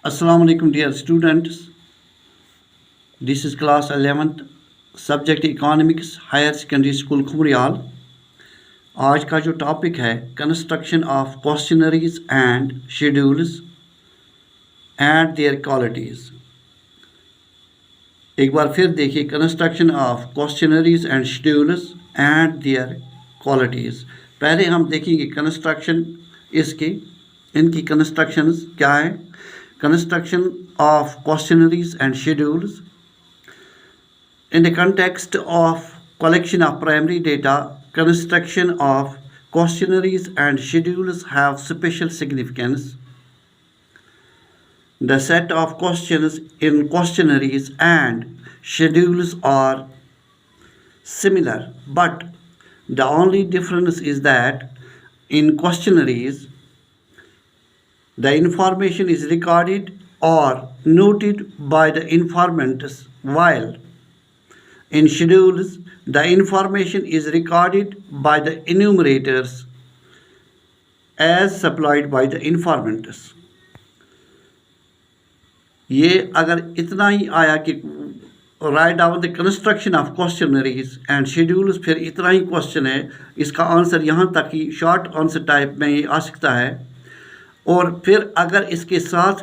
Assalamu alaikum dear students. This is class 11th subject economics higher secondary school खुमरियाल. आज का जो topic है construction of questionnaires and schedules and their qualities. एक बार फिर देखिए construction of questionnaires and schedules and their qualities. पहले हम देखेंगे कंस्ट्रक्शन इनकी कंस्ट्रक्शंस क्या है. Construction of questionnaires and schedules. In the context of collection of primary data, construction of questionnaires and schedules have special significance. The set of questions in questionnaires and schedules are similar, but the only difference is that in questionnaires, the information is recorded or noted by the informants, while in schedules, the information is recorded by the enumerators as supplied by the informants. ये अगर इतना ही आया कि right down the construction of questionnaires and schedules, फिर इतना ही question है, इसका answer यहाँ तक ही शॉर्ट आंसर टाइप में ये आ सकता है. और फिर अगर इसके साथ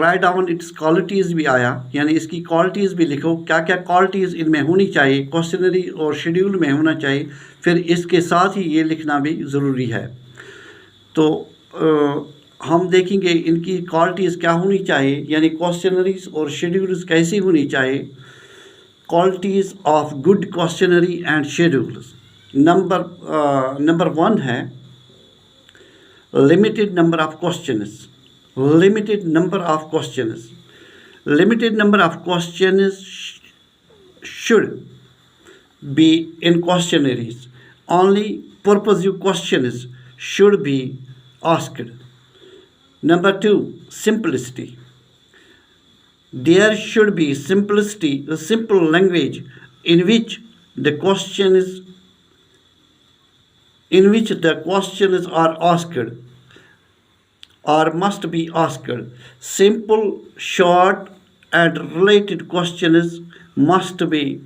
राइट डाउन इट्स क्वालिटीज़ भी आया, यानी इसकी क्वालिटीज़ भी लिखो, क्या क्या क्वालिटीज़ इनमें होनी चाहिए, क्वेश्चनरी और शेड्यूल में होना चाहिए, फिर इसके साथ ही ये लिखना भी ज़रूरी है. तो हम देखेंगे इनकी क्वालिटीज़ क्या होनी चाहिए, यानी क्वेश्चनरीज और शेड्यूल्स कैसी होनी चाहिए. Qualities of good questionnaire and schedules. Number 1 है limited number of questions. Limited number of questions. Limited number of questions should be in questionnaires. Only purposive questions should be asked. Number 2, simplicity. There should be simplicity, a simple language in which the questions are asked or must be asked. Simple, short, and related questions must be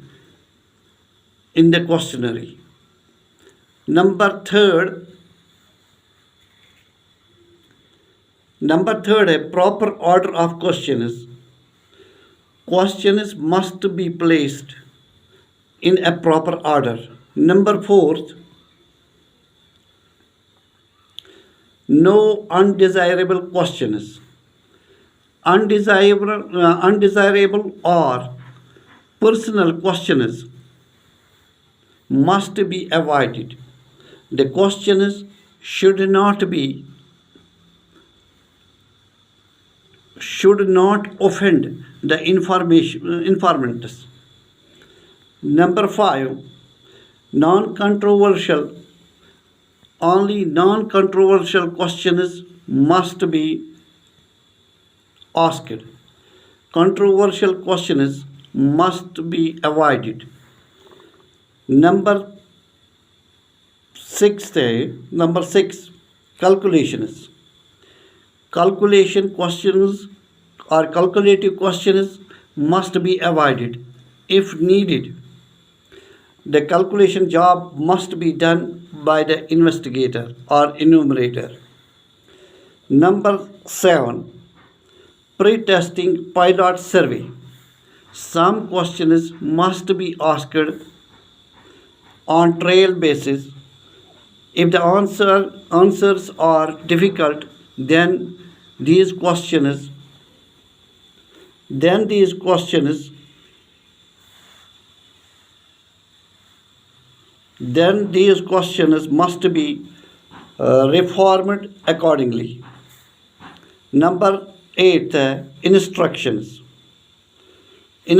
in the questionnaire. Number third, a proper order of questions. Questions must be placed in a proper order. Number 4, no undesirable questions. Undesirable or personal questions must be avoided. The questions should not offend the informants. Number 5, non-controversial. Only non-controversial questions must be asked. Controversial questions must be avoided. Number 6, calculations. Calculation questions or calculative questions must be avoided. If needed, the calculation job must be done by the investigator or enumerator. Number 7, pre-testing pilot survey. Some questions must be asked on trial basis. If the answers are difficult, then these questions must be reformed accordingly. Number 8, instructions. A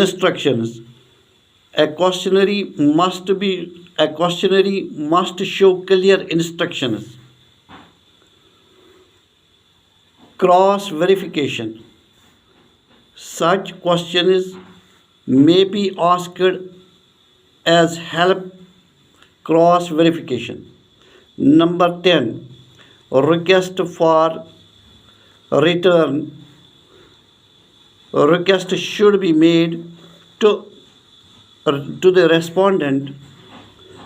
questionnaire must show clear instructions. Cross verification. Such questions may be asked as help cross verification. Number 10, request for return A request should be made to the respondent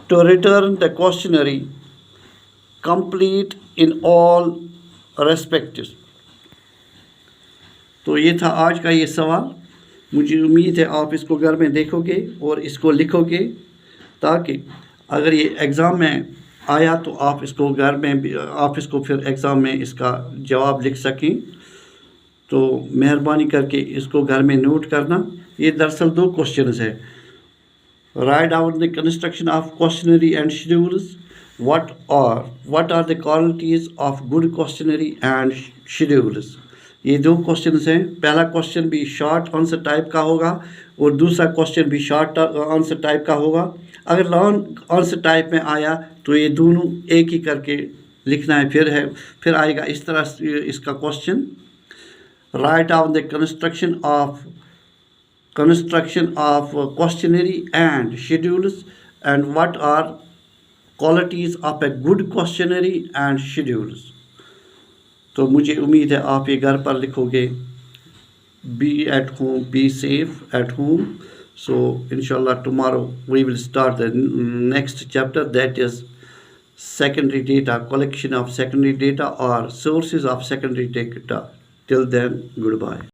to return the questionnaire complete in all respects. तो ये था आज का ये सवाल। मुझे उम्मीद है आप इसको घर में देखोगे और इसको लिखोगे, ताकि अगर ये एग्ज़ाम में आया तो आप इसको घर में भी, आप इसको फिर एग्ज़ाम में इसका जवाब लिख सकें। तो मेहरबानी करके इसको घर में नोट करना। ये दरअसल 2 क्वेश्चंस है। Write down the construction of questionnaire and schedules. What are the qualities of good questionnaire and schedules. ये 2 क्वेश्चंस हैं। पहला क्वेश्चन भी शॉर्ट आंसर टाइप का होगा और दूसरा क्वेश्चन भी शॉर्ट आंसर टाइप का होगा। अगर लॉन्ग आंसर टाइप में आया तो ये दोनों एक ही करके लिखना है। फिर आएगा इस तरह इसका question. Write down the construction of questionnaire and schedules and what are qualities of a good questionnaire and schedules. तो मुझे उम्मीद है आप ये घर पर लिखोगे। Be at home, be safe at home. So inshallah tomorrow we will start the next chapter, that is secondary data, collection of secondary data or sources of secondary data. Till then, goodbye.